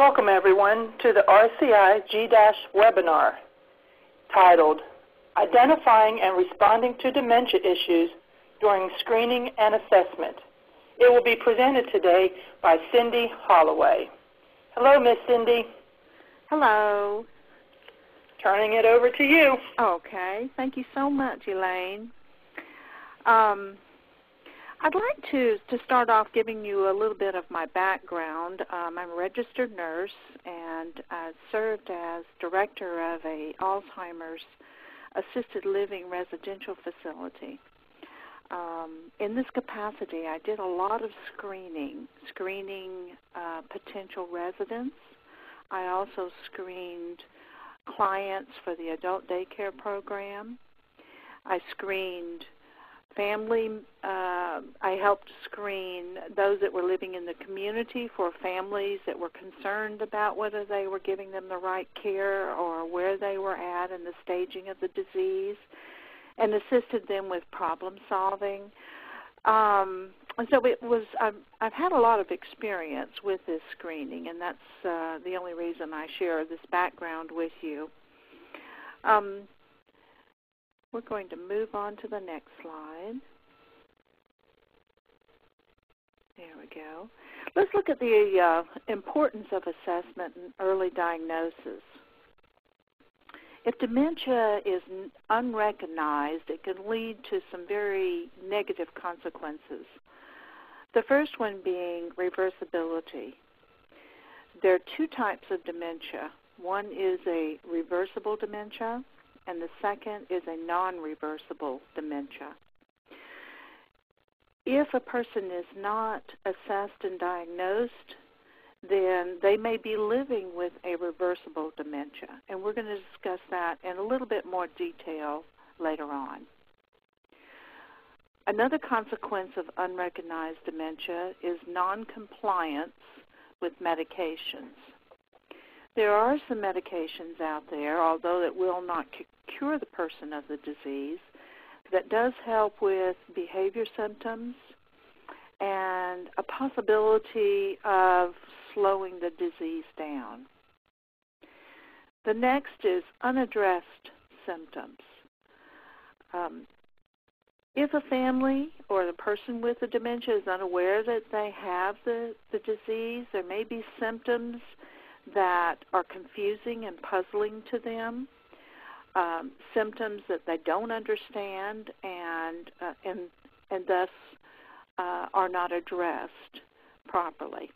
Welcome, everyone, to the RCI G- webinar titled Identifying and Responding to Dementia Issues During Screening and Assessment. It will be presented today by Cindy Holloway. Hello, Miss Cindy. Hello. Turning it over to you. Okay. Thank you so much, Elaine. I'd like to start off giving you a little bit of my background. I'm a registered nurse, and I served as director of a Alzheimer's assisted living residential facility. In this capacity, I did a lot of screening potential residents. I also screened clients for the adult daycare program. I screened family. I helped screen those that were living in the community for families that were concerned about whether they were giving them the right care or where they were at in the staging of the disease, and assisted them with problem solving. And so it was. I've had a lot of experience with this screening, and that's the only reason I share this background with you. We're going to move on to the next slide. There we go. Let's look at the importance of assessment and early diagnosis. If dementia is unrecognized, it can lead to some very negative consequences. The first one being reversibility. There are two types of dementia. One is a reversible dementia, and the second is a non-reversible dementia. If a person is not assessed and diagnosed, then they may be living with a reversible dementia, and we're going to discuss that in a little bit more detail later on. Another consequence of unrecognized dementia is noncompliance with medications. There are some medications out there, although it will not cure the person of the disease, that does help with behavior symptoms and a possibility of slowing the disease down. The next is unaddressed symptoms. If a family or the person with the dementia is unaware that they have the disease, there may be symptoms that are confusing and puzzling to them, symptoms that they don't understand and thus are not addressed properly.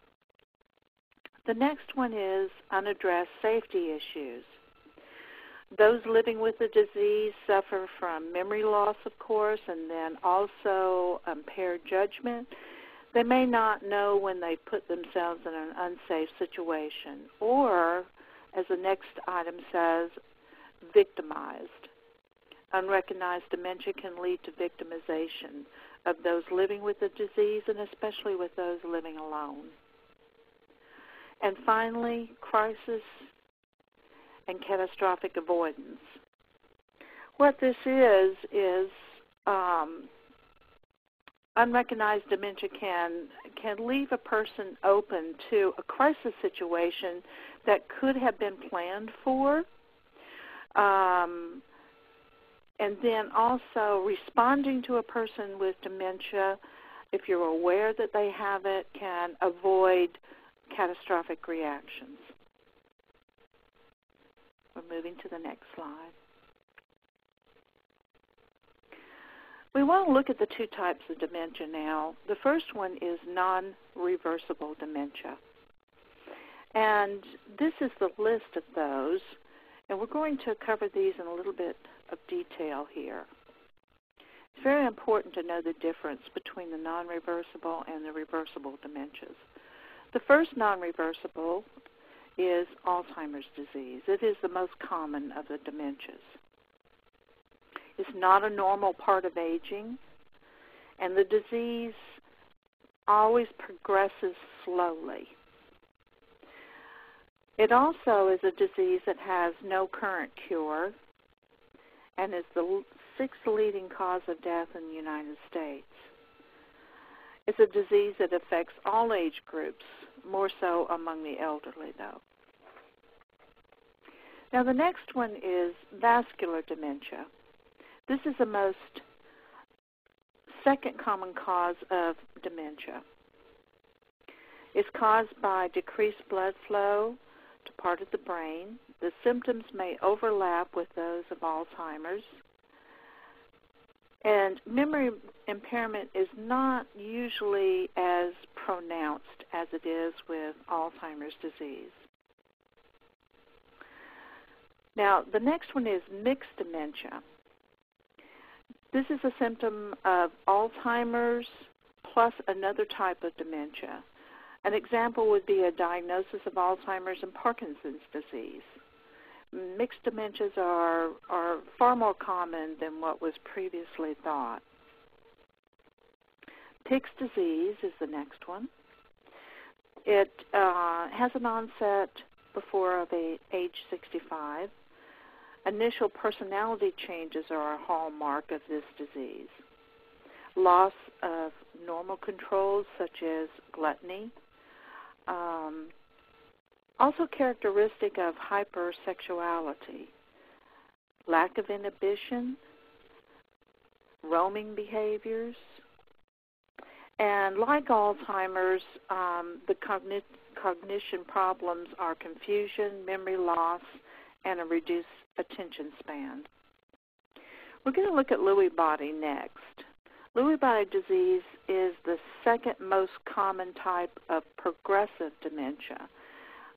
The next one is unaddressed safety issues. Those living with the disease suffer from memory loss, of course, and then also impaired judgment. They may not know when they put themselves in an unsafe situation, or, as the next item says, victimized. Unrecognized dementia can lead to victimization of those living with the disease, and especially with those living alone. And finally, crisis and catastrophic avoidance. What this is unrecognized dementia can leave a person open to a crisis situation that could have been planned for, and then also responding to a person with dementia, if you're aware that they have it, can avoid catastrophic reactions. We're moving to the next slide. We want to look at the two types of dementia now. The first one is non-reversible dementia. And this is the list of those, and we're going to cover these in a little bit of detail here. It's very important to know the difference between the non-reversible and the reversible dementias. The first non-reversible is Alzheimer's disease. It is the most common of the dementias. It's not a normal part of aging, and the disease always progresses slowly. It also is a disease that has no current cure and is the sixth leading cause of death in the United States. It's a disease that affects all age groups, more so among the elderly, though. Now, the next one is vascular dementia. This is the most second common cause of dementia. It's caused by decreased blood flow to part of the brain. The symptoms may overlap with those of Alzheimer's. And memory impairment is not usually as pronounced as it is with Alzheimer's disease. Now, the next one is mixed dementia. This is a symptom of Alzheimer's plus another type of dementia. An example would be a diagnosis of Alzheimer's and Parkinson's disease. Mixed dementias are far more common than what was previously thought. Pick's disease is the next one. It has an onset before of age 65. Initial personality changes are a hallmark of this disease. Loss of normal controls such as gluttony. Also characteristic of hypersexuality. Lack of inhibition, roaming behaviors. And like Alzheimer's, the cognition problems are confusion, memory loss, and a reduced attention span. We're going to look at Lewy body next. Lewy body disease is the second most common type of progressive dementia.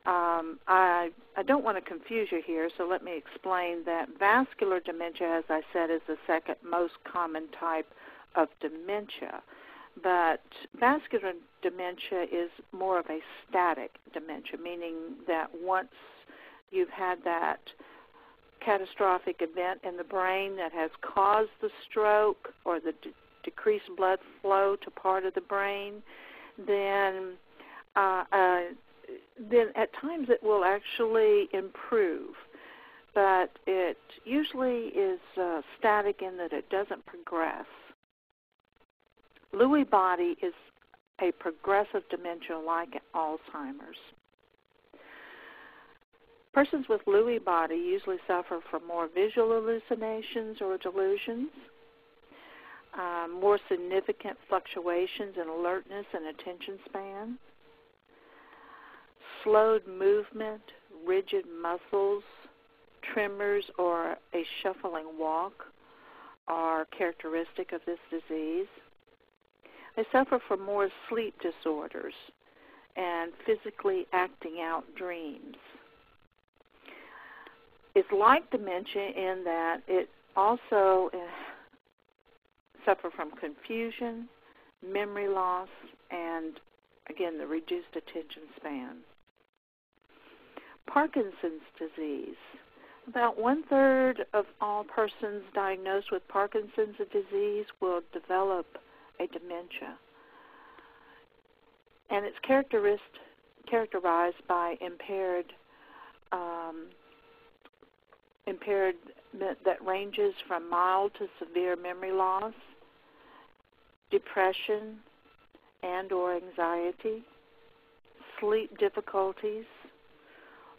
I don't want to confuse you here, so let me explain that vascular dementia, as I said, is the second most common type of dementia. But vascular dementia is more of a static dementia, meaning that once you've had that catastrophic event in the brain that has caused the stroke or the decreased blood flow to part of the brain, then at times it will actually improve. But it usually is static in that it doesn't progress. Lewy body is a progressive dementia like Alzheimer's. Persons with Lewy body usually suffer from more visual hallucinations or delusions, more significant fluctuations in alertness and attention span, slowed movement, rigid muscles, tremors, or a shuffling walk are characteristic of this disease. They suffer from more sleep disorders and physically acting out dreams. It's like dementia in that it also suffer from confusion, memory loss, and, again, the reduced attention span. Parkinson's disease. About 1/3 of all persons diagnosed with Parkinson's disease will develop a dementia. And it's characterized by impairment that ranges from mild to severe memory loss, depression and or anxiety, sleep difficulties,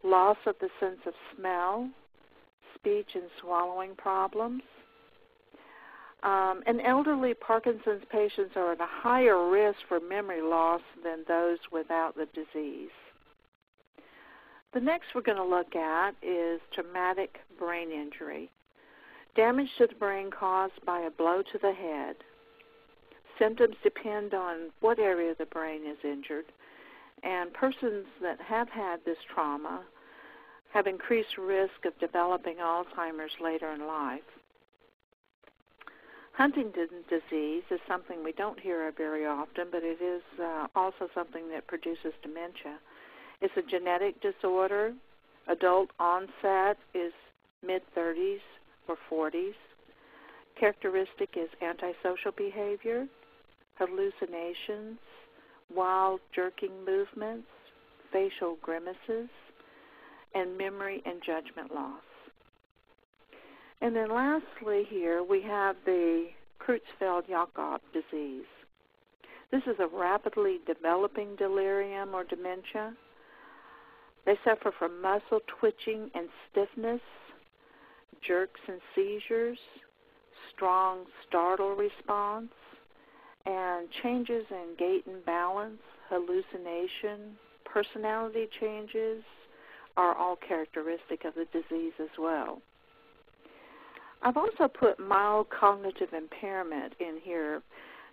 loss of the sense of smell, speech and swallowing problems. And elderly Parkinson's patients are at a higher risk for memory loss than those without the disease. The next we're going to look at is traumatic brain injury. Damage to the brain caused by a blow to the head. Symptoms depend on what area of the brain is injured, and persons that have had this trauma have increased risk of developing Alzheimer's later in life. Huntington's disease is something we don't hear of very often, but it is also something that produces dementia. It's a genetic disorder. Adult onset is mid-30s or 40s. Characteristic is antisocial behavior, hallucinations, wild jerking movements, facial grimaces, and memory and judgment loss. And then lastly here we have the Creutzfeldt-Jakob disease. This is a rapidly developing delirium or dementia. They suffer from muscle twitching and stiffness, jerks and seizures, strong startle response, and changes in gait and balance, hallucination, personality changes are all characteristic of the disease as well. I've also put mild cognitive impairment in here.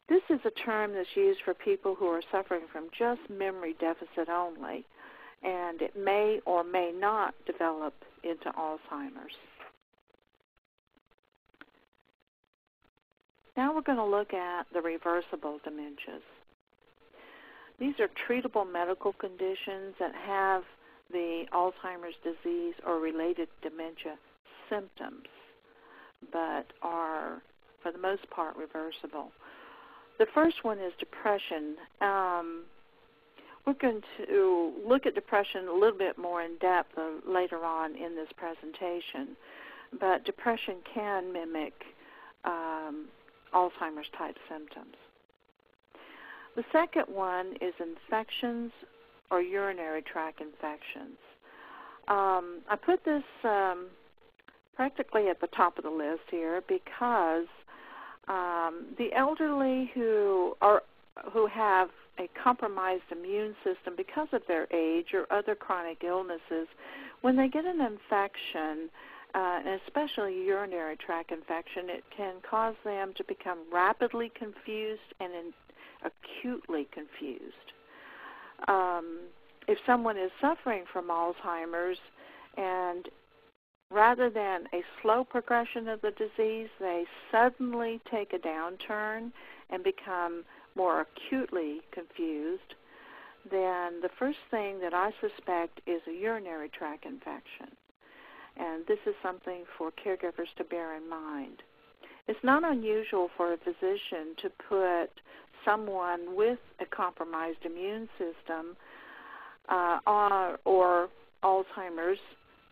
This is a term that's used for people who are suffering from just memory deficit only, and it may or may not develop into Alzheimer's. Now we're going to look at the reversible dementias. These are treatable medical conditions that have the Alzheimer's disease or related dementia symptoms, but are, for the most part, reversible. The first one is depression. We're going to look at depression a little bit more in depth later on in this presentation, but depression can mimic Alzheimer's-type symptoms. The second one is infections or urinary tract infections. I put this practically at the top of the list here because the elderly who have a compromised immune system because of their age or other chronic illnesses, when they get an infection, and especially urinary tract infection, it can cause them to become rapidly confused and acutely confused. If someone is suffering from Alzheimer's, and rather than a slow progression of the disease, they suddenly take a downturn and become more acutely confused, then the first thing that I suspect is a urinary tract infection. And this is something for caregivers to bear in mind. It's not unusual for a physician to put someone with a compromised immune system or Alzheimer's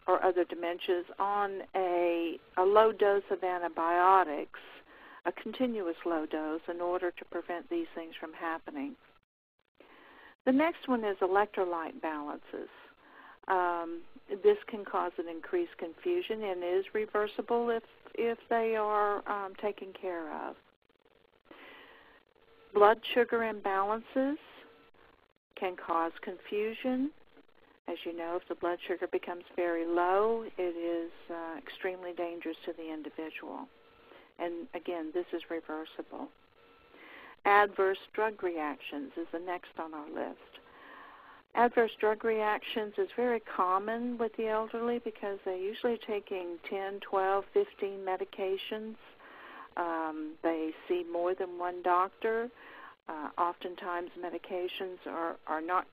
or other dementias on a low dose of antibiotics, a continuous low dose, in order to prevent these things from happening. The next one is electrolyte balances. This can cause an increased confusion and is reversible if they are taken care of. Blood sugar imbalances can cause confusion. As you know, if the blood sugar becomes very low, it is extremely dangerous to the individual. And again, this is reversible. Adverse drug reactions is the next on our list. Adverse drug reactions is very common with the elderly because they're usually taking 10, 12, 15 medications. They see more than one doctor. Oftentimes medications are not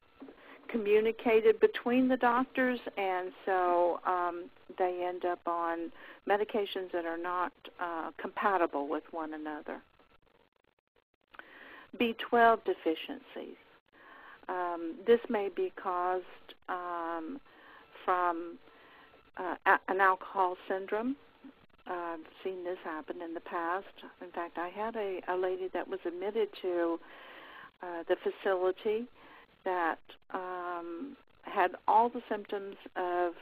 communicated between the doctors, and so they end up on medications that are not compatible with one another. B12 deficiencies. This may be caused from an alcohol syndrome. I've seen this happen in the past. In fact, I had a lady that was admitted to the facility that had all the symptoms of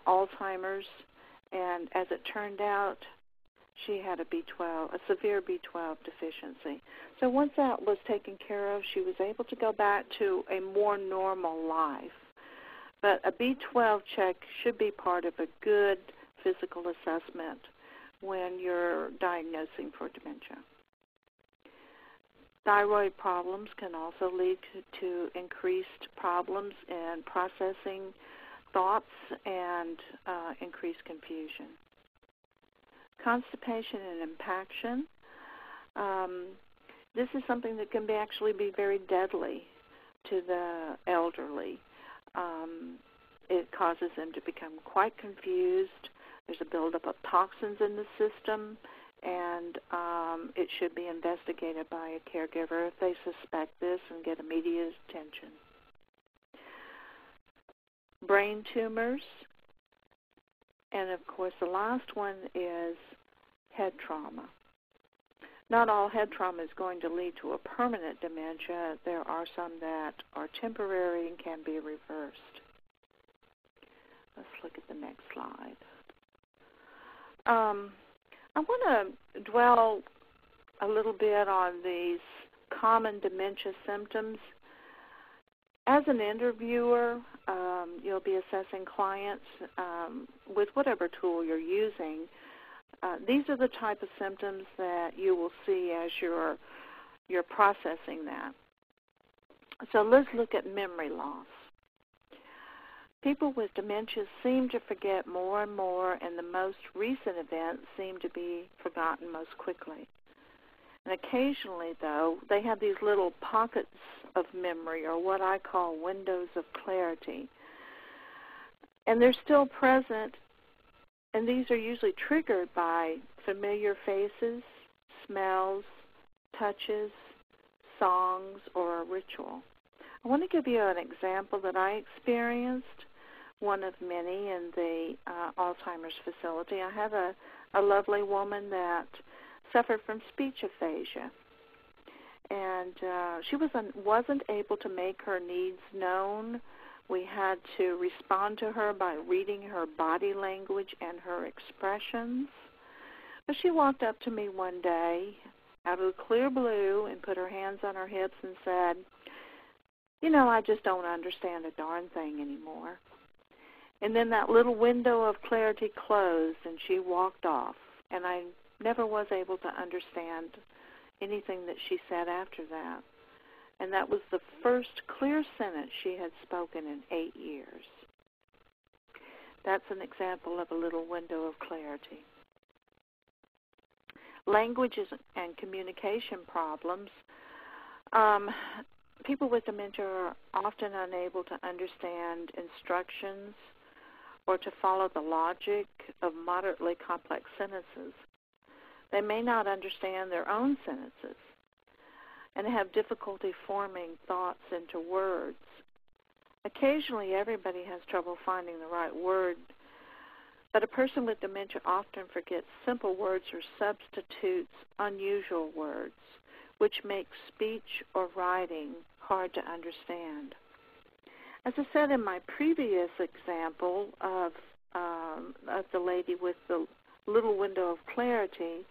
Alzheimer's, and as it turned out, she had a severe B12 deficiency. So once that was taken care of, she was able to go back to a more normal life. But a B12 check should be part of a good physical assessment when you're diagnosing for dementia. Thyroid problems can also lead to increased problems in processing thoughts and increased confusion. Constipation and impaction. This is something that can actually be very deadly to the elderly. It causes them to become quite confused. There's a buildup of toxins in the system, and it should be investigated by a caregiver if they suspect this and get immediate attention. Brain tumors, and of course the last one is head trauma. Not all head trauma is going to lead to a permanent dementia. There are some that are temporary and can be reversed. Let's look at the next slide. I want to dwell a little bit on these common dementia symptoms. As an interviewer, you'll be assessing clients with whatever tool you're using. These are the type of symptoms that you will see as you're processing that. So let's look at memory loss. People with dementia seem to forget more and more, and the most recent events seem to be forgotten most quickly. And occasionally, though, they have these little pockets of memory, or what I call windows of clarity. And they're still present, and these are usually triggered by familiar faces, smells, touches, songs, or a ritual. I want to give you an example that I experienced, one of many in the Alzheimer's facility. I have a lovely woman that suffered from speech aphasia, and she wasn't able to make her needs known. We had to respond to her by reading her body language and her expressions. But she walked up to me one day out of the clear blue and put her hands on her hips and said, "You know, I just don't understand a darn thing anymore." And then that little window of clarity closed, and she walked off. And I never was able to understand anything that she said after that. And that was the first clear sentence she had spoken in 8 years. That's an example of a little window of clarity. Languages and communication problems. People with dementia are often unable to understand instructions or to follow the logic of moderately complex sentences. They may not understand their own sentences and have difficulty forming thoughts into words. Occasionally, everybody has trouble finding the right word, but a person with dementia often forgets simple words or substitutes unusual words, which makes speech or writing hard to understand. As I said in my previous example of the lady with the little window of clarity,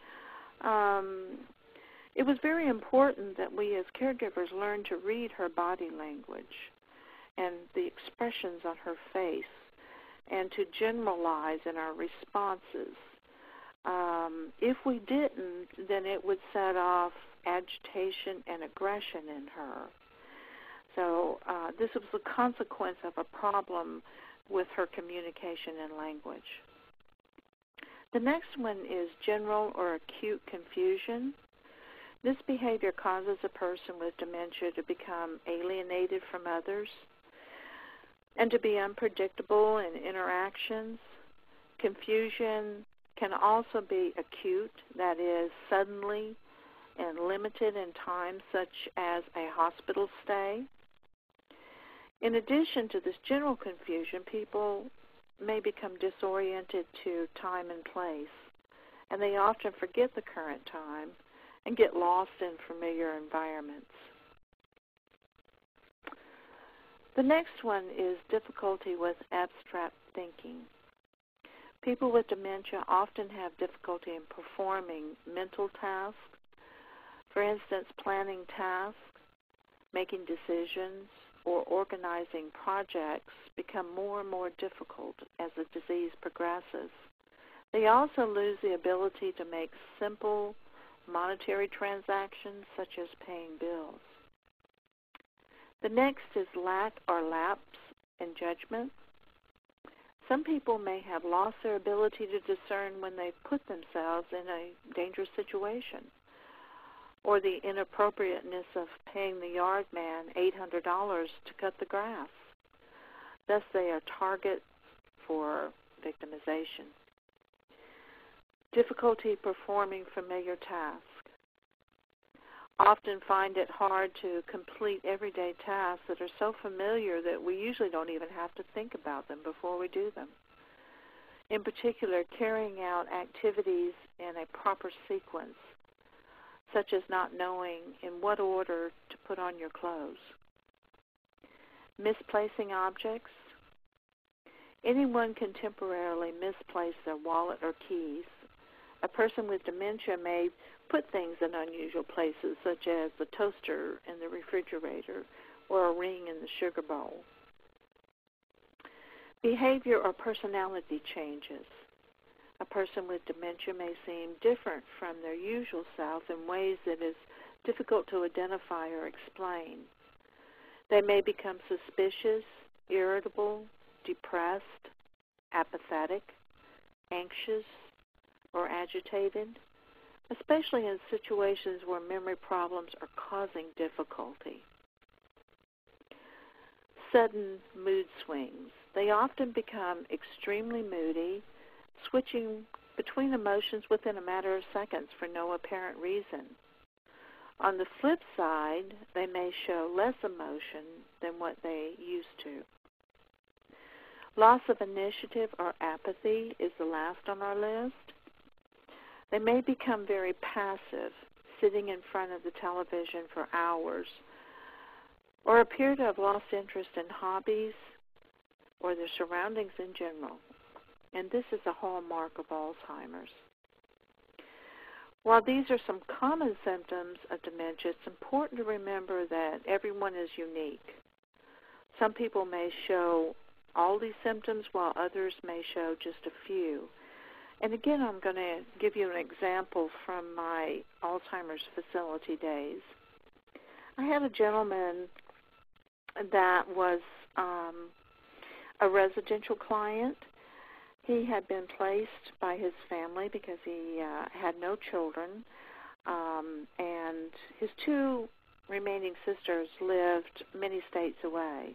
it was very important that we as caregivers learn to read her body language and the expressions on her face and to generalize in our responses. If we didn't, then it would set off agitation and aggression in her. So this was the consequence of a problem with her communication and language. The next one is general or acute confusion. This behavior causes a person with dementia to become alienated from others and to be unpredictable in interactions. Confusion can also be acute, that is, suddenly and limited in time, such as a hospital stay. In addition to this general confusion, people may become disoriented to time and place, and they often forget the current time and get lost in familiar environments. The next one is difficulty with abstract thinking. People with dementia often have difficulty in performing mental tasks. For instance, planning tasks, making decisions, or organizing projects become more and more difficult as the disease progresses. They also lose the ability to make simple monetary transactions such as paying bills. The next is lack or lapse in judgment. Some people may have lost their ability to discern when they've put themselves in a dangerous situation, or the inappropriateness of paying the yard man $800 to cut the grass. Thus, they are targets for victimization. Difficulty performing familiar tasks. Often find it hard to complete everyday tasks that are so familiar that we usually don't even have to think about them before we do them. In particular, carrying out activities in a proper sequence, such as not knowing in what order to put on your clothes. Misplacing objects. Anyone can temporarily misplace their wallet or keys. A person with dementia may put things in unusual places, such as the toaster in the refrigerator or a ring in the sugar bowl. Behavior or personality changes. A person with dementia may seem different from their usual self in ways that is difficult to identify or explain. They may become suspicious, irritable, depressed, apathetic, anxious, or agitated, especially in situations where memory problems are causing difficulty. Sudden mood swings. They often become extremely moody, switching between emotions within a matter of seconds for no apparent reason. On the flip side, they may show less emotion than what they used to. Loss of initiative or apathy is the last on our list. They may become very passive, sitting in front of the television for hours, or appear to have lost interest in hobbies or their surroundings in general. And this is a hallmark of Alzheimer's. While these are some common symptoms of dementia, it's important to remember that everyone is unique. Some people may show all these symptoms while others may show just a few. And again, I'm going to give you an example from my Alzheimer's facility days. I had a gentleman that was a residential client. He had been placed by his family because he had no children, and his two remaining sisters lived many states away.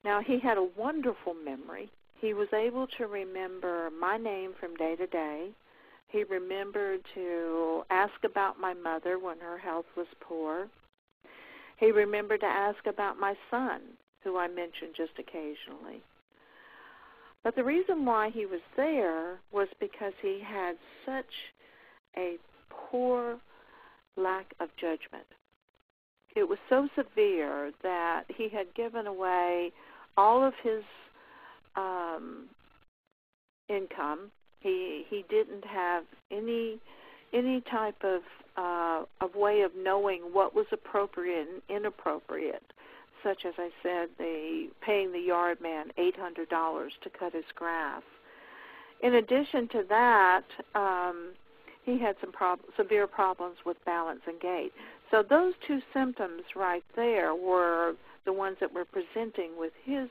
Now, he had a wonderful memory. He was able to remember my name from day to day. He remembered to ask about my mother when her health was poor. He remembered to ask about my son, who I mentioned just occasionally. But the reason why he was there was because he had such a poor lack of judgment. It was so severe that he had given away all of his income. He didn't have any type of way of knowing what was appropriate and inappropriate, such as I said, paying the yard man $800 to cut his grass. In addition to that, he had some severe problems with balance and gait. So those two symptoms right there were the ones that were presenting with his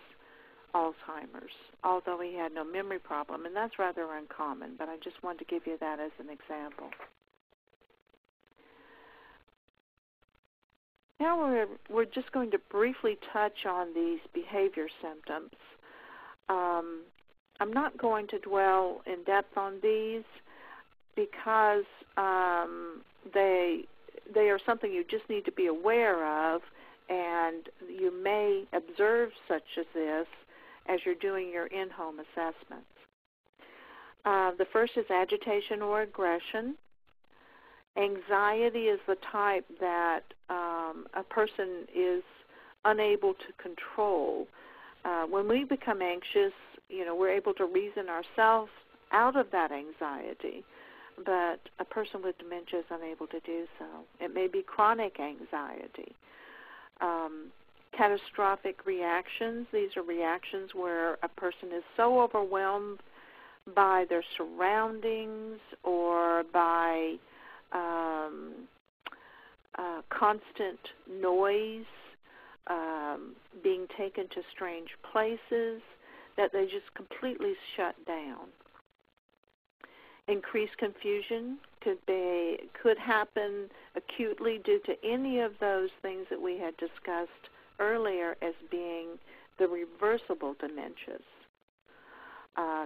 Alzheimer's, although he had no memory problem, and that's rather uncommon, but I just wanted to give you that as an example. Now we're just going to briefly touch on these behavior symptoms. I'm not going to dwell in depth on these because they are something you just need to be aware of, and you may observe such as this as you're doing your in-home assessments. The first is agitation or aggression. Anxiety is the type that a person is unable to control. When we become anxious, we're able to reason ourselves out of that anxiety, but a person with dementia is unable to do so. It may be chronic anxiety. Catastrophic reactions, these are reactions where a person is so overwhelmed by their surroundings or by constant noise, being taken to strange places, that they just completely shut down. Increased confusion could happen acutely due to any of those things that we had discussed earlier as being the reversible dementias,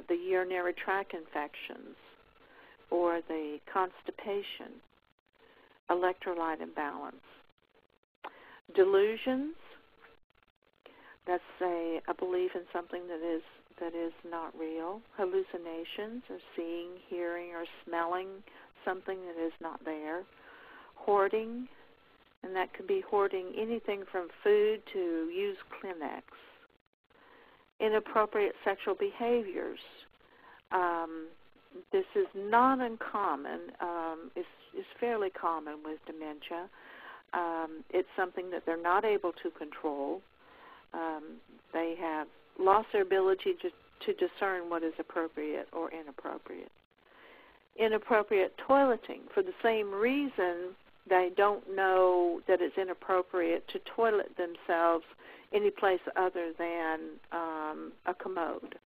the urinary tract infections, or the constipation, electrolyte imbalance. Delusions, that's a belief in something that is not real. Hallucinations, or seeing, hearing, or smelling something that is not there. hoarding, and that could be hoarding anything from food to used Kleenex. Inappropriate sexual behaviors. This is not uncommon. It's fairly common with dementia. It's something that they're not able to control. They have lost their ability to discern what is appropriate or inappropriate. Inappropriate toileting. For the same reason, they don't know that it's inappropriate to toilet themselves any place other than a commode.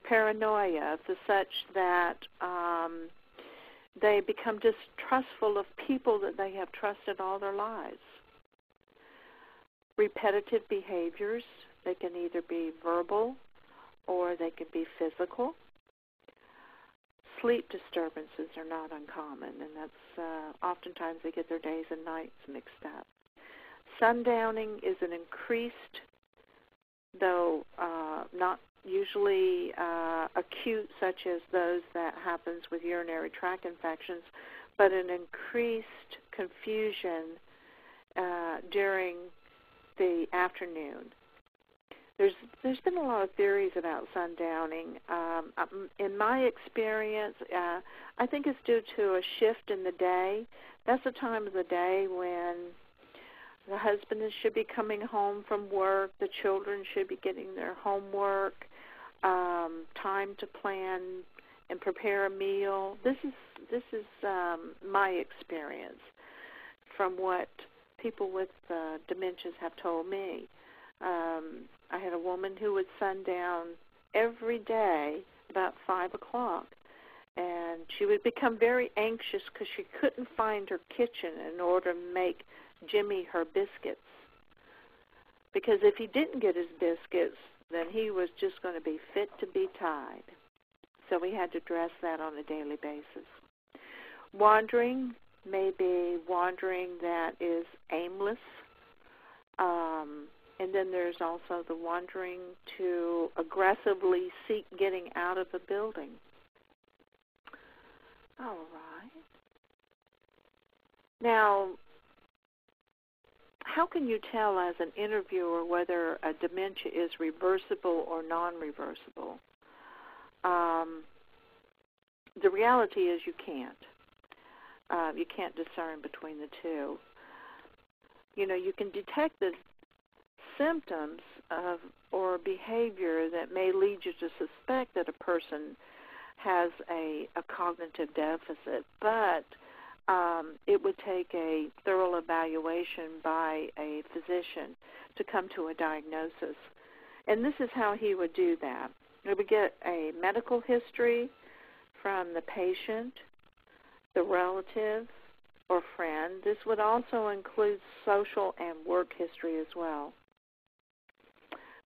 Paranoia, to such that they become distrustful of people that they have trusted all their lives. Repetitive behaviors, they can either be verbal or they can be physical. Sleep disturbances are not uncommon, and that's oftentimes they get their days and nights mixed up. Sundowning is an increased, though not usually acute, such as those that happens with urinary tract infections, but an increased confusion during the afternoon. There's been a lot of theories about sundowning. In my experience, I think it's due to a shift in the day. That's the time of the day when the husband should be coming home from work, the children should be getting their homework, time to plan and prepare a meal. This is my experience from what people with dementias have told me. I had a woman who would sundown every day about 5 o'clock, and she would become very anxious because she couldn't find her kitchen in order to make Jimmy her biscuits. Because if he didn't get his biscuits, then he was just going to be fit to be tied. So we had to address that on a daily basis. Wandering may be wandering that is aimless. And then there's also the wandering to aggressively seek getting out of a building. All right. Now, how can you tell as an interviewer whether a dementia is reversible or non-reversible? The reality is you can't. You can't discern between the two. You know, you can detect the symptoms of or behavior that may lead you to suspect that a person has a cognitive deficit, but it would take a thorough evaluation by a physician to come to a diagnosis. And this is how he would do that. He would get a medical history from the patient, the relative, or friend. This would also include social and work history as well.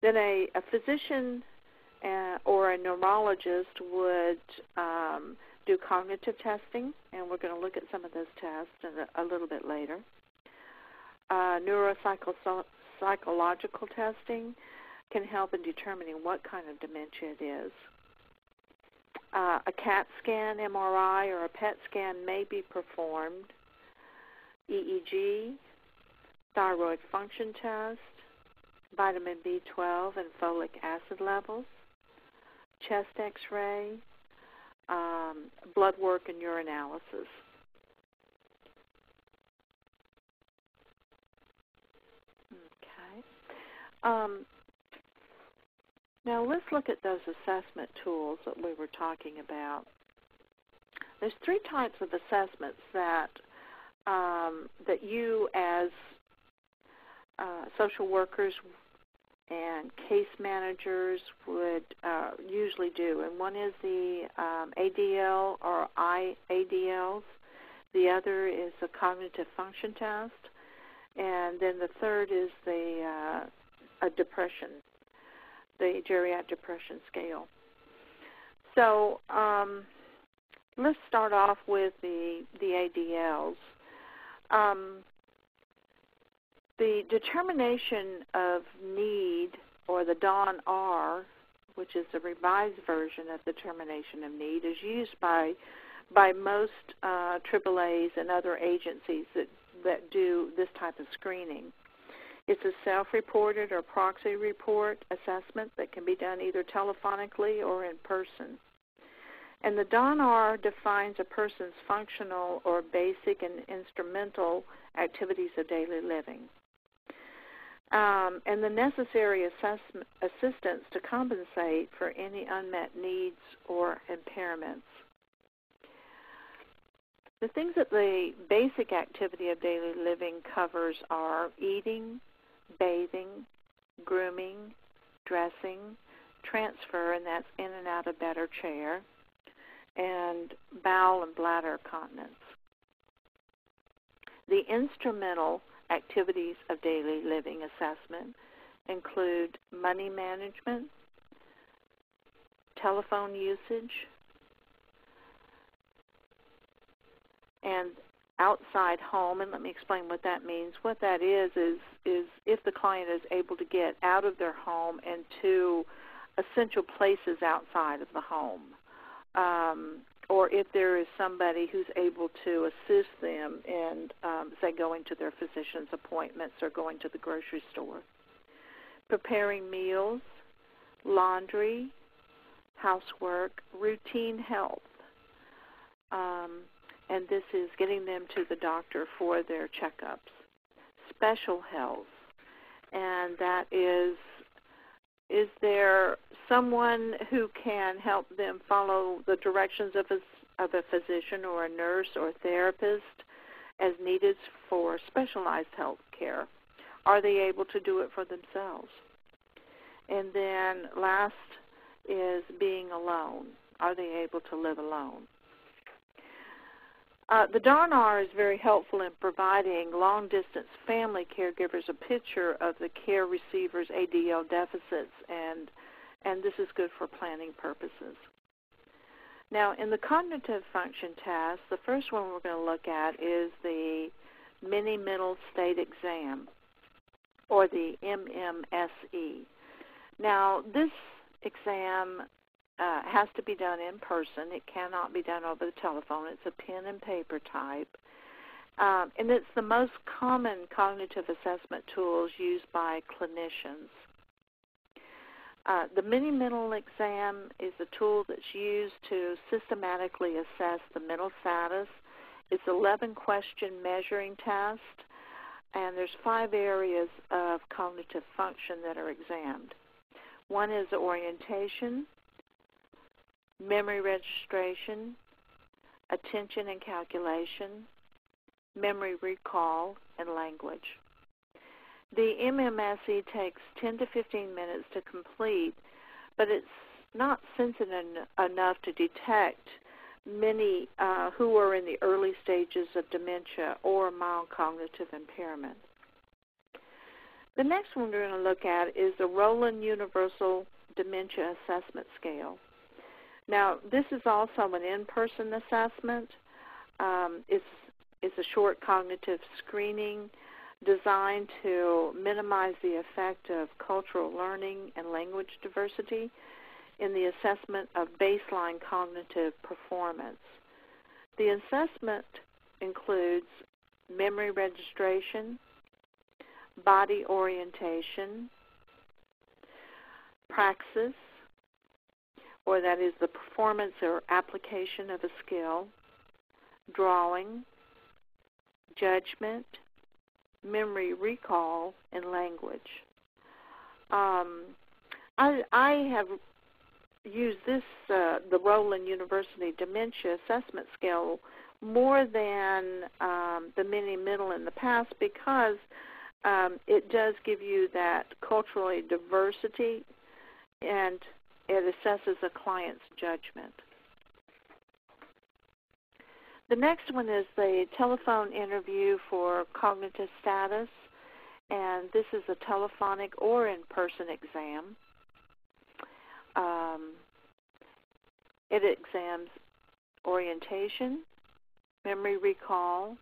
Then a physician or a neurologist would do cognitive testing, and we're going to look at some of those tests a little bit later. Neuropsychological testing can help in determining what kind of dementia it is. A CAT scan, MRI, or a PET scan may be performed. EEG, thyroid function test, vitamin B12 and folic acid levels, chest x-ray, blood work and urinalysis. Okay. Now let's look at those assessment tools that we were talking about. There's 3 types of assessments that that you as social workers and case managers would usually do. And one is the ADL or IADLs. The other is the cognitive function test. And then the third is the depression, the geriatric depression scale. So let's start off with the ADLs. The determination of need, or the DON-R, which is the revised version of determination of need, is used by by most AAAs and other agencies that do this type of screening. It's a self-reported or proxy report assessment that can be done either telephonically or in person. And the DON-R defines a person's functional or basic and instrumental activities of daily living, and the necessary assistance to compensate for any unmet needs or impairments. The things that the basic activity of daily living covers are eating, bathing, grooming, dressing, transfer, and that's in and out of bed or chair, and bowel and bladder continence. The instrumental activities of daily living assessment include money management, telephone usage, and outside home, and let me explain what that means. What that is if the client is able to get out of their home and to essential places outside of the home, or if there is somebody who's able to assist them in, say, going to their physician's appointments or going to the grocery store. Preparing meals, laundry, housework, routine health. And this is getting them to the doctor for their checkups. Special health, and that is there someone who can help them follow the directions of a physician or a nurse or therapist as needed for specialized health care? Are they able to do it for themselves? And then last is being alone. Are they able to live alone? The DON-R is very helpful in providing long-distance family caregivers a picture of the care receiver's ADL deficits, and this is good for planning purposes. Now, in the cognitive function test, the first one we're going to look at is the mini-mental state exam, or the MMSE. Now, this exam has to be done in person. It cannot be done over the telephone. It's a pen and paper type. And it's the most common cognitive assessment tools used by clinicians. The mini-mental exam is a tool that's used to systematically assess the mental status. It's an 11-question measuring test, and there's 5 areas of cognitive function that are examined. One is orientation, memory registration, attention and calculation, memory recall, and language. The MMSE takes 10 to 15 minutes to complete, but it's not sensitive enough to detect many who are in the early stages of dementia or mild cognitive impairment. The next one we're going to look at is the Rowland Universal Dementia Assessment Scale. Now, this is also an in-person assessment. It's a short cognitive screening designed to minimize the effect of cultural learning and language diversity in the assessment of baseline cognitive performance. The assessment includes memory registration, body orientation, praxis, or that is the performance or application of a skill, drawing, judgment, memory recall, and language. I have used this, the Rowland University Dementia Assessment Scale, more than the mini-mental in the past because it does give you that culturally diversity and it assesses a client's judgment. The next one is the telephone interview for cognitive status, and this is a telephonic or in-person exam. It examines orientation, memory recall,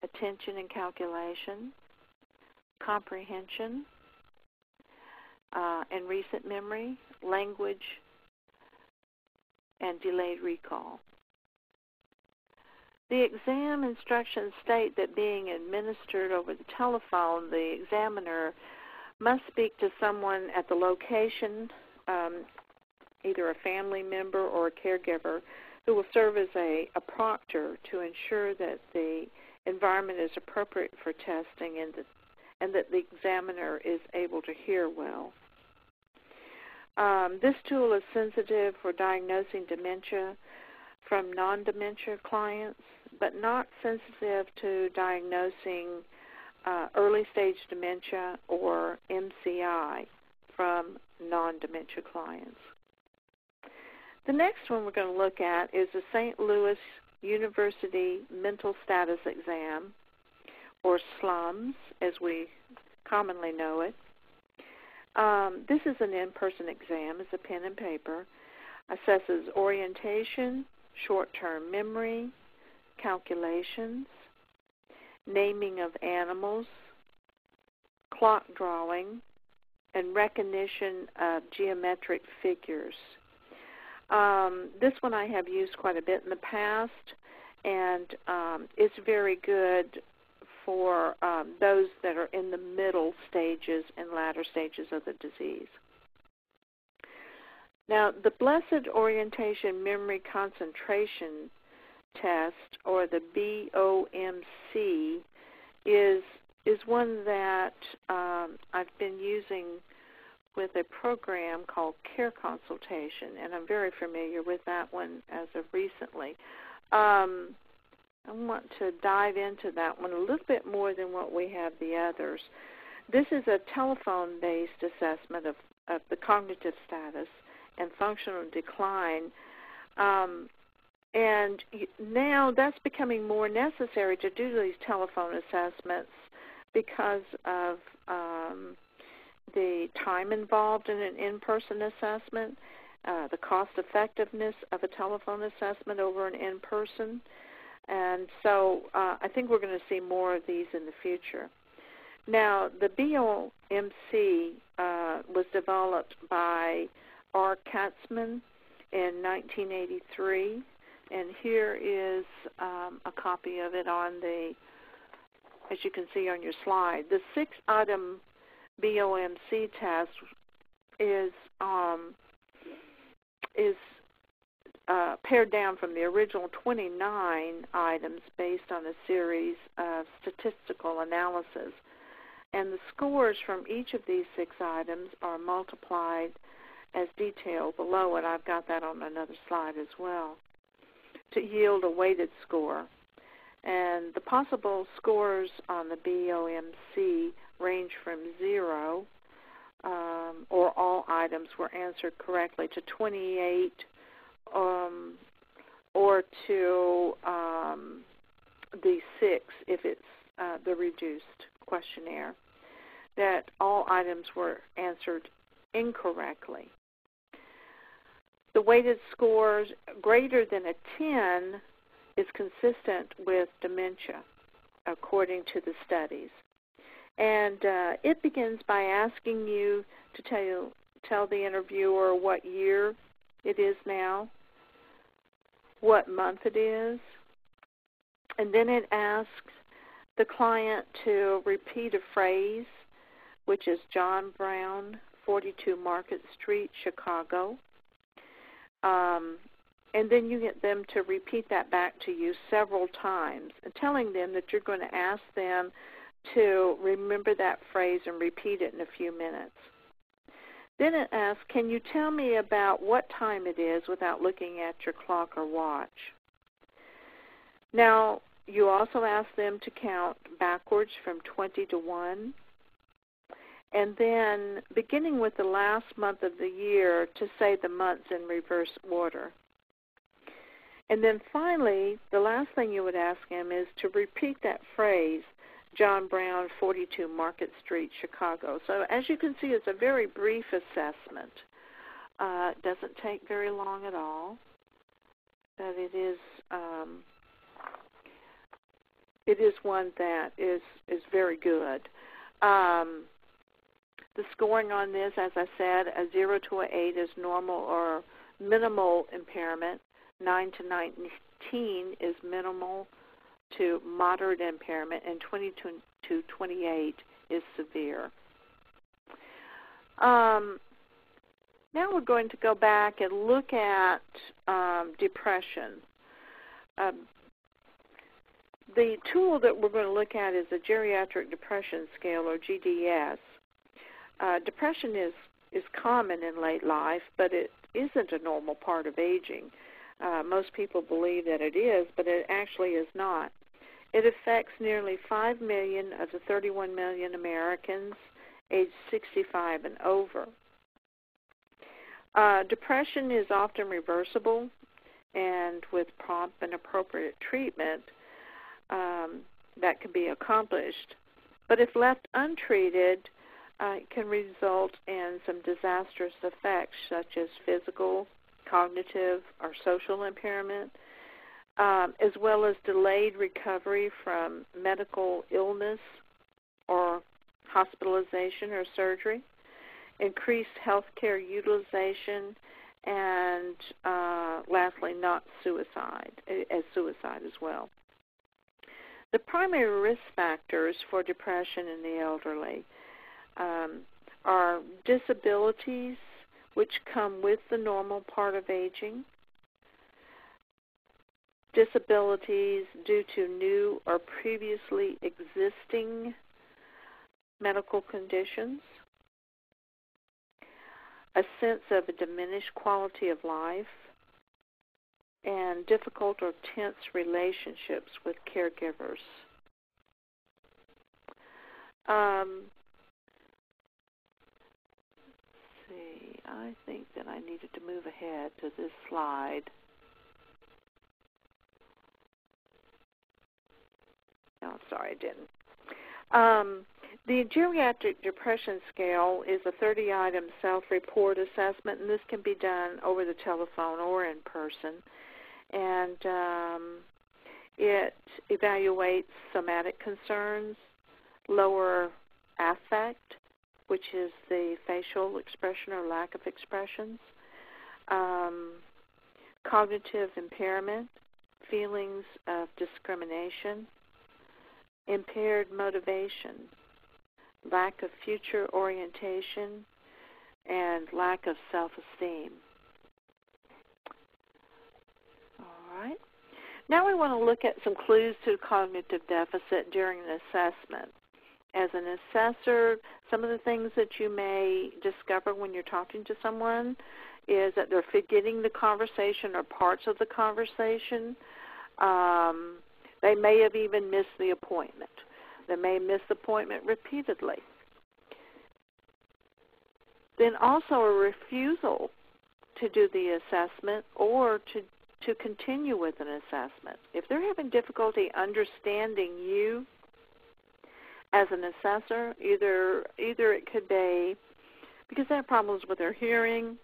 attention and calculation, comprehension, and recent memory, language, and delayed recall. The exam instructions state that being administered over the telephone, the examiner must speak to someone at the location, either a family member or a caregiver, who will serve as a proctor to ensure that the environment is appropriate for testing and that the examiner is able to hear well. This tool is sensitive for diagnosing dementia from non-dementia clients, but not sensitive to diagnosing early-stage dementia or MCI from non-dementia clients. The next one we're going to look at is the St. Louis University Mental Status Exam, or SLUMS, as we commonly know it. This is an in-person exam. It's a pen and paper. Assesses orientation, short-term memory, calculations, naming of animals, clock drawing, and recognition of geometric figures. This one I have used quite a bit in the past, and it's very good for those that are in the middle stages and latter stages of the disease. Now, the Blessed Orientation Memory Concentration Test, or the BOMC, is one that I've been using with a program called Care Consultation, and I'm very familiar with that one as of recently. I want to dive into that one a little bit more than what we have the others. This is a telephone-based assessment of the cognitive status and functional decline. And now that's becoming more necessary to do these telephone assessments because of the time involved in an in-person assessment, the cost-effectiveness of a telephone assessment over an in-person. And so I think we're going to see more of these in the future. Now, the BOMC was developed by R. Katzman in 1983, and here is a copy of it on the, as you can see on your slide. The 6-item BOMC test is pared down from the original 29 items based on a series of statistical analysis. And the scores from each of these 6 items are multiplied as detailed below it. I've got that on another slide as well, to yield a weighted score. And the possible scores on the BOMC range from 0, or all items were answered correctly, to 28, or to the 6 if it's the reduced questionnaire, that all items were answered incorrectly. The weighted scores greater than a 10 is consistent with dementia, according to the studies. And it begins by asking you to tell the interviewer what year it is now, what month it is, and then it asks the client to repeat a phrase, which is John Brown, 42 Market Street, Chicago. And then you get them to repeat that back to you several times, and telling them that you're going to ask them to remember that phrase and repeat it in a few minutes. Then it asks, can you tell me about what time it is without looking at your clock or watch? Now, you also ask them to count backwards from 20 to 1, and then beginning with the last month of the year to say the months in reverse order. And then finally, the last thing you would ask him is to repeat that phrase, John Brown, 42 Market Street, Chicago. So as you can see, it's a very brief assessment. It doesn't take very long at all, but it is one that is very good. The scoring on this, as I said, a 0 to an 8 is normal or minimal impairment. 9 to 19 is minimal to moderate impairment, and 20 to 28 is severe. Now we're going to go back and look at depression. The tool that we're going to look at is the Geriatric Depression Scale, or GDS. Depression is common in late life, but it isn't a normal part of aging. Most people believe that it is, but it actually is not. It affects nearly 5 million of the 31 million Americans aged 65 and over. Depression is often reversible, and with prompt and appropriate treatment, that can be accomplished. But if left untreated, it can result in some disastrous effects, such as physical, cognitive, or social impairment, as well as delayed recovery from medical illness or hospitalization or surgery, increased healthcare utilization, and lastly, not suicide, as well. The primary risk factors for depression in the elderly are disabilities, which come with the normal part of aging, disabilities due to new or previously existing medical conditions, a sense of a diminished quality of life, and difficult or tense relationships with caregivers. I think that I needed to move ahead to this slide. No, sorry, I didn't. The Geriatric Depression Scale is a 30-item self-report assessment, and this can be done over the telephone or in person. And it evaluates somatic concerns, lower affect, which is the facial expression or lack of expressions, cognitive impairment, feelings of discrimination, impaired motivation, lack of future orientation, and lack of self-esteem. All right. Now we want to look at some clues to cognitive deficit during an assessment. As an assessor, some of the things that you may discover when you're talking to someone is that they're forgetting the conversation or parts of the conversation. They may have even missed the appointment. They may miss the appointment repeatedly. Then also a refusal to do the assessment or to continue with an assessment. If they're having difficulty understanding you as an assessor, either it could be because they have problems with their hearing,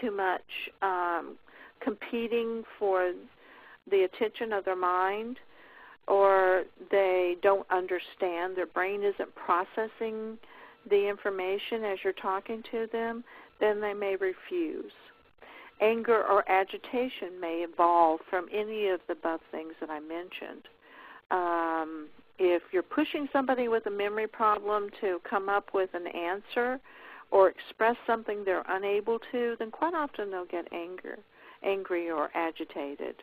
too much competing for the attention of their mind, or they don't understand, their brain isn't processing the information as you're talking to them, then they may refuse. Anger or agitation may evolve from any of the above things that I mentioned. If you're pushing somebody with a memory problem to come up with an answer or express something they're unable to, then quite often they'll get angry or agitated.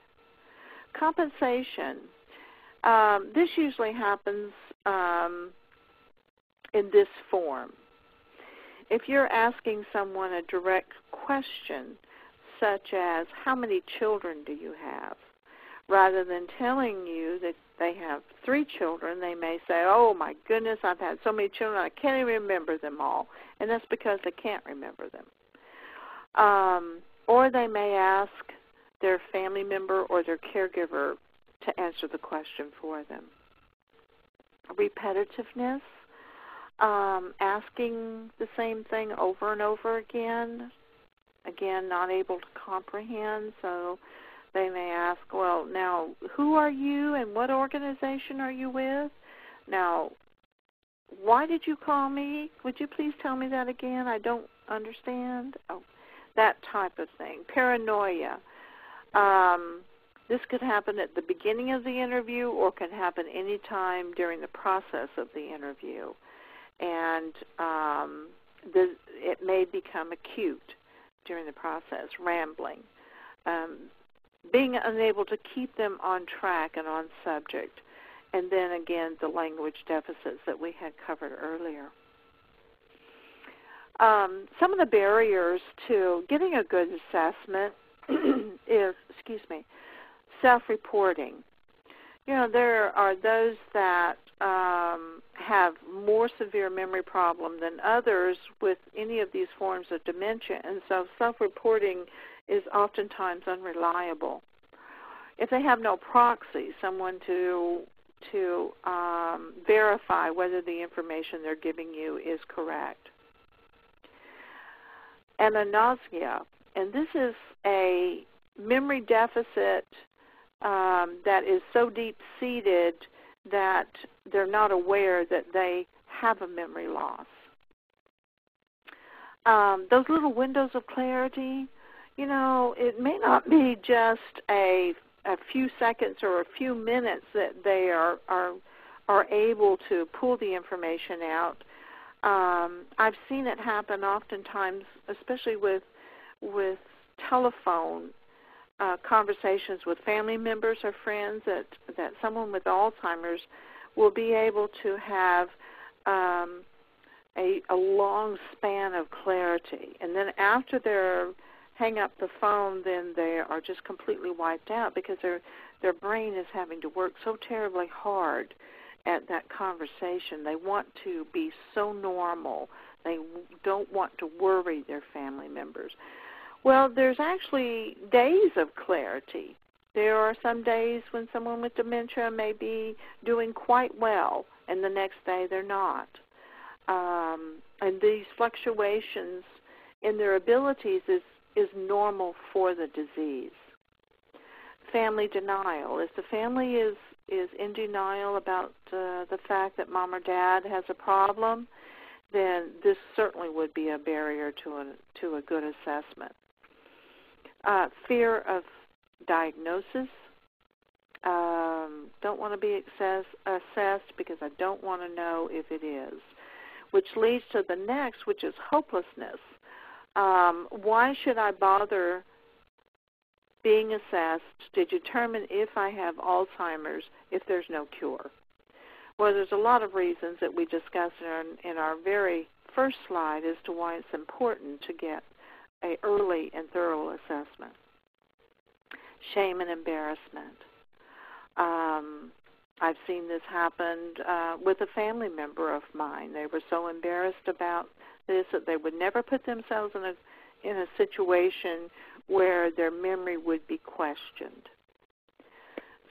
Compensation. This usually happens in this form. If you're asking someone a direct question, such as, how many children do you have? Rather than telling you that they have 3 children, they may say, oh my goodness, I've had so many children, I can't even remember them all. And that's because they can't remember them. Or they may ask their family member or their caregiver to answer the question for them. Repetitiveness, asking the same thing over and over again, not able to comprehend, so they may ask, well, now, who are you and what organization are you with? Now, why did you call me? Would you please tell me that again? I don't understand. Oh, that type of thing. Paranoia. This could happen at the beginning of the interview or can happen any time during the process of the interview. And it may become acute during the process, rambling, being unable to keep them on track and on subject, and then again the language deficits that we had covered earlier. Some of the barriers to getting a good assessment is, self-reporting. There are those that have more severe memory problem than others with any of these forms of dementia, and so self-reporting is oftentimes unreliable. If they have no proxy, someone to verify whether the information they're giving you is correct. Anagnosia, and this is a memory deficit that is so deep-seated that they're not aware that they have a memory loss. Those little windows of clarity, it may not be just a few seconds or a few minutes that they are able to pull the information out. I've seen it happen oftentimes, especially with telephone conversations with family members or friends, that someone with Alzheimer's will be able to have a long span of clarity. And then after they hang up the phone, then they are just completely wiped out because their brain is having to work so terribly hard at that conversation. They want to be so normal. They don't want to worry their family members. Well, there's actually days of clarity. There are some days when someone with dementia may be doing quite well, and the next day they're not. And these fluctuations in their abilities is normal for the disease. Family denial. If the family is in denial about the fact that mom or dad has a problem, then this certainly would be a barrier to a good assessment. Fear of diagnosis. Don't want to be assessed because I don't want to know if it is, which leads to the next, which is hopelessness. Why should I bother being assessed to determine if I have Alzheimer's if there's no cure? Well, there's a lot of reasons that we discussed in our very first slide as to why it's important to get an early and thorough assessment. Shame and embarrassment. I've seen this happen with a family member of mine. They were so embarrassed about this that they would never put themselves in a situation where their memory would be questioned.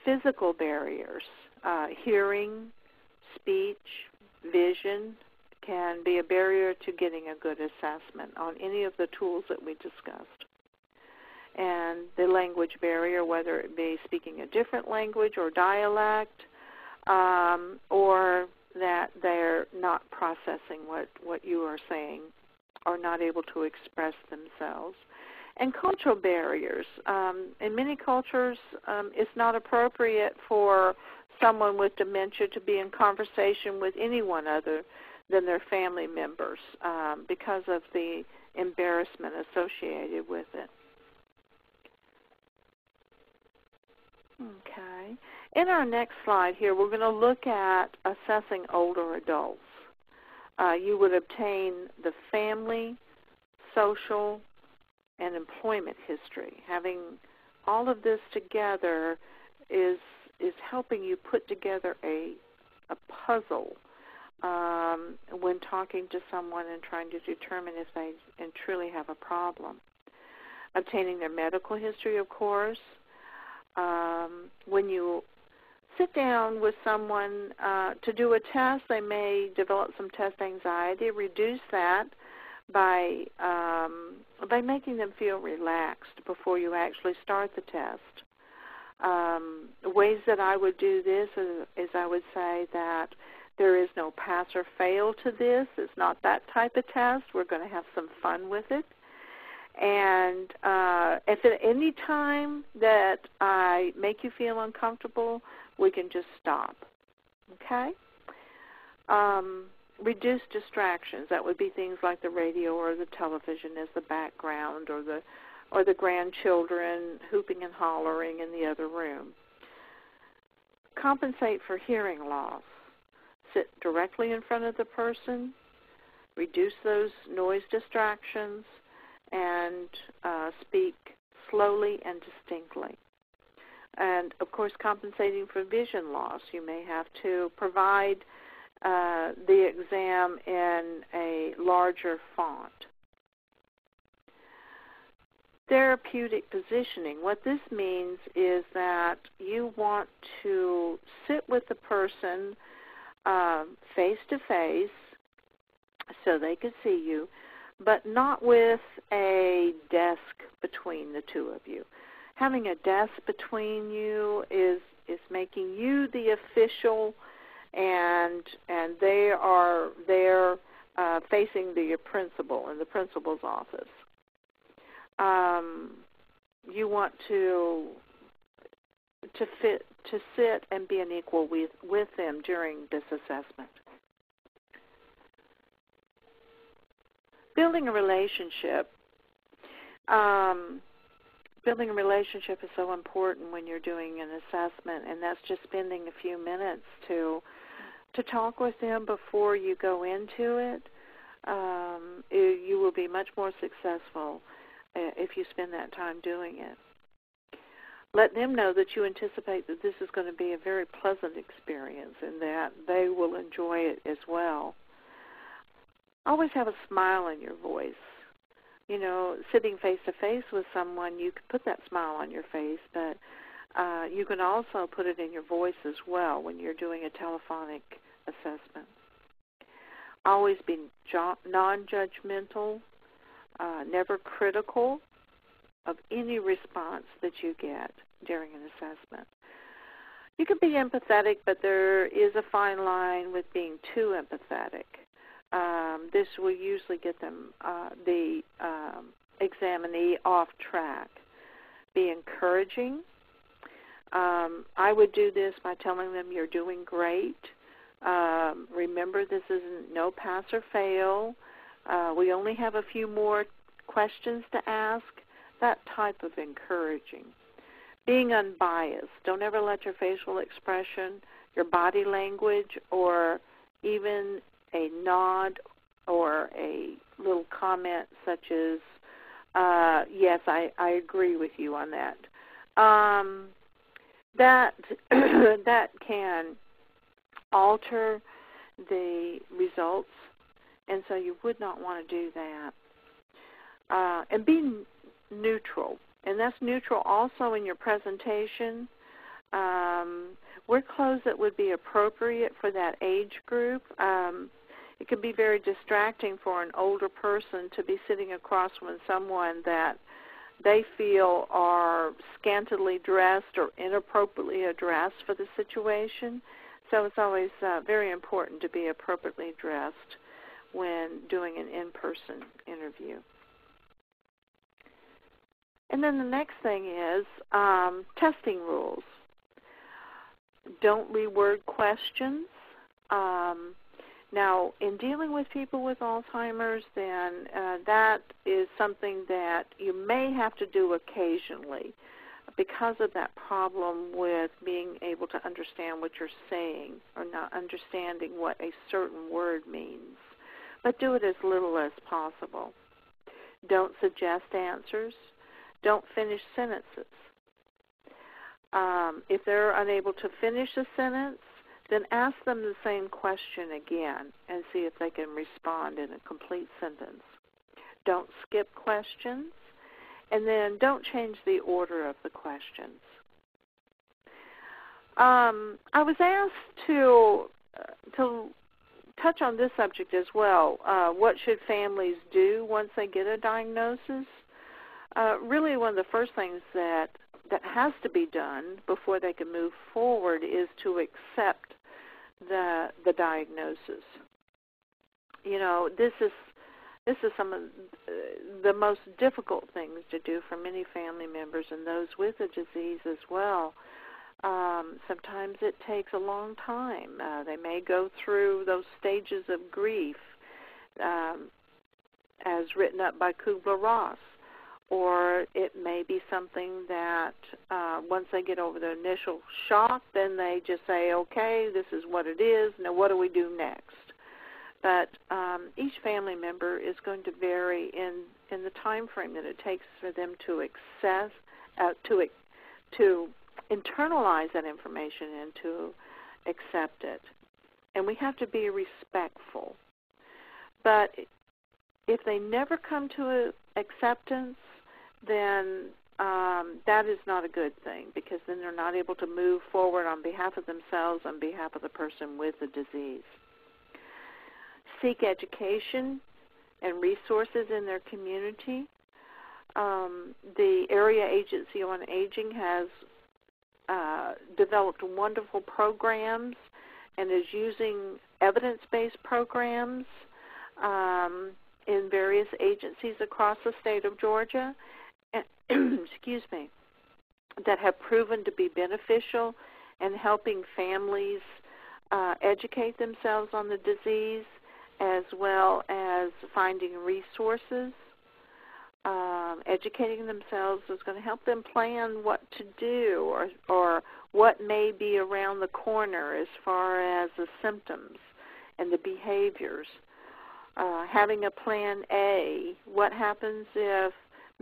Physical barriers, hearing, speech, vision can be a barrier to getting a good assessment on any of the tools that we discussed. And the language barrier, whether it be speaking a different language or dialect, or that they're not processing what you are saying or not able to express themselves. And cultural barriers. In many cultures, it's not appropriate for someone with dementia to be in conversation with anyone other than their family members because of the embarrassment associated with it. Okay. In our next slide here, we're going to look at assessing older adults. You would obtain the family, social, and employment history. Having all of this together is helping you put together a puzzle when talking to someone and trying to determine if they truly have a problem. Obtaining their medical history, of course. When you sit down with someone to do a test, they may develop some test anxiety. Reduce that by making them feel relaxed before you actually start the test. Ways that I would do this is I would say that there is no pass or fail to this. It's not that type of test. We're going to have some fun with it. And if at any time that I make you feel uncomfortable, we can just stop, okay? Reduce distractions. That would be things like the radio or the television as the background, or the grandchildren hooping and hollering in the other room. Compensate for hearing loss. Sit directly in front of the person, reduce those noise distractions, and speak slowly and distinctly. And, of course, compensating for vision loss. You may have to provide the exam in a larger font. Therapeutic positioning. What this means is that you want to sit with the person face-to-face so they could see you, but not with a desk between the two of you. Having a desk between you is making you the official, and they are there facing the principal in the principal's office. You want to sit and be an equal with them during this assessment. Building a relationship. Building a relationship is so important when you're doing an assessment, and that's just spending a few minutes to talk with them before you go into it. You will be much more successful if you spend that time doing it. Let them know that you anticipate that this is going to be a very pleasant experience and that they will enjoy it as well. Always have a smile in your voice. You know, sitting face-to-face with someone, you can put that smile on your face, but you can also put it in your voice as well when you're doing a telephonic assessment. Always be non-judgmental, never critical of any response that you get during an assessment. You can be empathetic, but there is a fine line with being too empathetic. This will usually get them, the examinee, off track. Be encouraging. I would do this by telling them you're doing great. Remember, this isn't no pass or fail. We only have a few more questions to ask. That type of encouraging. Being unbiased. Don't ever let your facial expression, your body language, or even a nod or a little comment such as, yes, I agree with you on that. That can alter the results, and so you would not want to do that. And be neutral, and that's neutral also in your presentation. Wear clothes that would be appropriate for that age group. It can be very distracting for an older person to be sitting across from someone that they feel are scantily dressed or inappropriately dressed for the situation. So it's always very important to be appropriately dressed when doing an in-person interview. And then the next thing is testing rules. Don't reword questions. Now, in dealing with people with Alzheimer's, then that is something that you may have to do occasionally because of that problem with being able to understand what you're saying or not understanding what a certain word means. But do it as little as possible. Don't suggest answers. Don't finish sentences. If they're unable to finish a sentence, then ask them the same question again and see if they can respond in a complete sentence. Don't skip questions, and then don't change the order of the questions. I was asked to touch on this subject as well. What should families do once they get a diagnosis? Really, one of the first things that has to be done before they can move forward is to accept the diagnosis. You know, this is This is some of the most difficult things to do for many family members and those with the disease as well. Sometimes it takes a long time. They may go through those stages of grief as written up by Kubler-Ross, or it may be something that once they get over the initial shock, then they just say, okay, this is what it is, now what do we do next? But each family member is going to vary in the time frame that it takes for them to to internalize that information and to accept it. And we have to be respectful. But if they never come to acceptance, then that is not a good thing, because then they're not able to move forward on behalf of themselves, on behalf of the person with the disease. Seek education and resources in their community. The Area Agency on Aging has developed wonderful programs and is using evidence-based programs in various agencies across the state of Georgia, excuse me, that have proven to be beneficial in helping families educate themselves on the disease, as well as finding resources. Educating themselves is going to help them plan what to do or what may be around the corner as far as the symptoms and the behaviors. Having a plan A, what happens if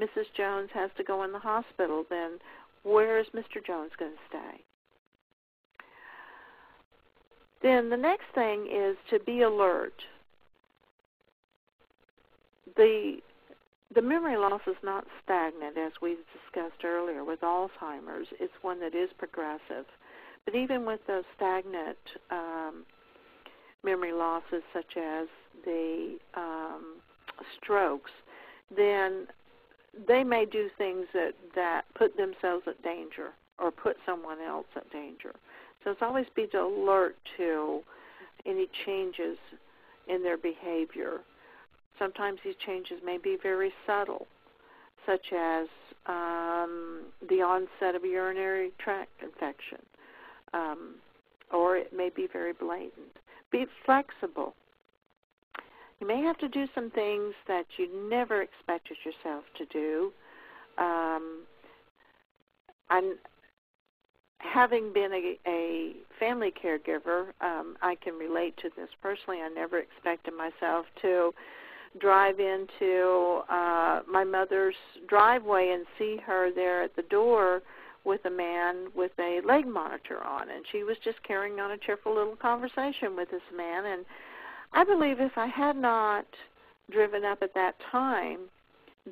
Mrs. Jones has to go in the hospital? Then where is Mr. Jones going to stay? Then the next thing is to be alert. The memory loss is not stagnant, as we've discussed earlier with Alzheimer's. It's one that is progressive. But even with those stagnant memory losses, such as the strokes, then they may do things that put themselves at danger or put someone else at danger. So it's always be alert to any changes in their behavior. Sometimes these changes may be very subtle, such as the onset of a urinary tract infection, or it may be very blatant. Be flexible. You may have to do some things that you never expected yourself to do. Having been a family caregiver, I can relate to this personally. I never expected myself to drive into my mother's driveway and see her there at the door with a man with a leg monitor on, and she was just carrying on a cheerful little conversation with this man. And I believe if I had not driven up at that time,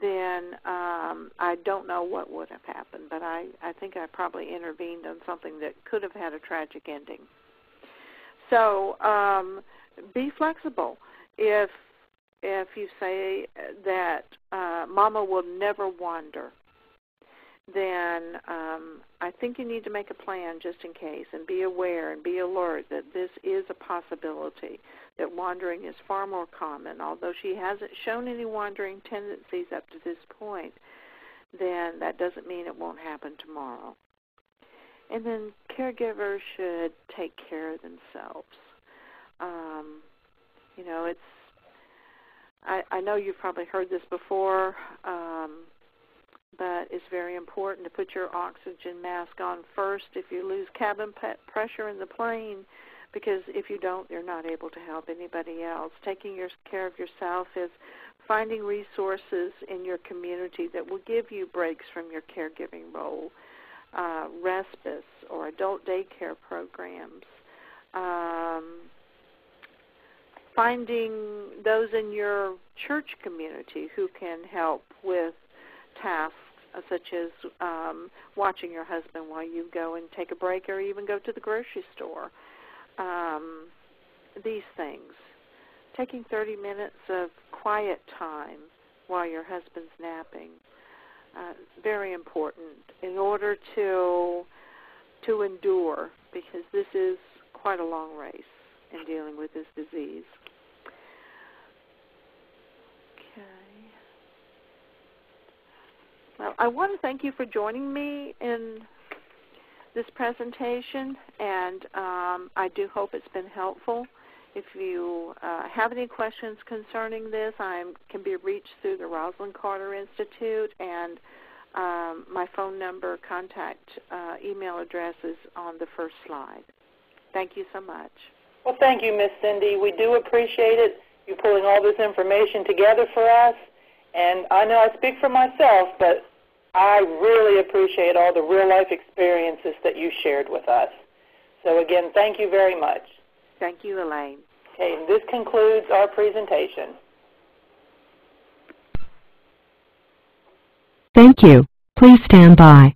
then I don't know what would have happened, but I think I probably intervened on something that could have had a tragic ending. So be flexible. If you say that Mama will never wander, then I think you need to make a plan just in case and be aware and be alert that this is a possibility, that wandering is far more common. Although she hasn't shown any wandering tendencies up to this point, then that doesn't mean it won't happen tomorrow. And then caregivers should take care of themselves. I know you've probably heard this before, but it's very important to put your oxygen mask on first if you lose cabin pressure in the plane, because if you don't, you're not able to help anybody else. Taking care of yourself is finding resources in your community that will give you breaks from your caregiving role, respite or adult daycare programs, finding those in your church community who can help with tasks such as watching your husband while you go and take a break or even go to the grocery store. These things. Taking 30 minutes of quiet time while your husband's napping. Very important in order to endure, because this is quite a long race in dealing with this disease. Well, I want to thank you for joining me in this presentation, and I do hope it's been helpful. If you have any questions concerning this, I can be reached through the Rosalind Carter Institute, and my phone number, contact, email address is on the first slide. Thank you so much. Well, thank you, Miss Cindy. We do appreciate it, you pulling all this information together for us. And I know I speak for myself, but I really appreciate all the real-life experiences that you shared with us. So, again, thank you very much. Thank you, Elaine. Okay, and this concludes our presentation. Thank you. Please stand by.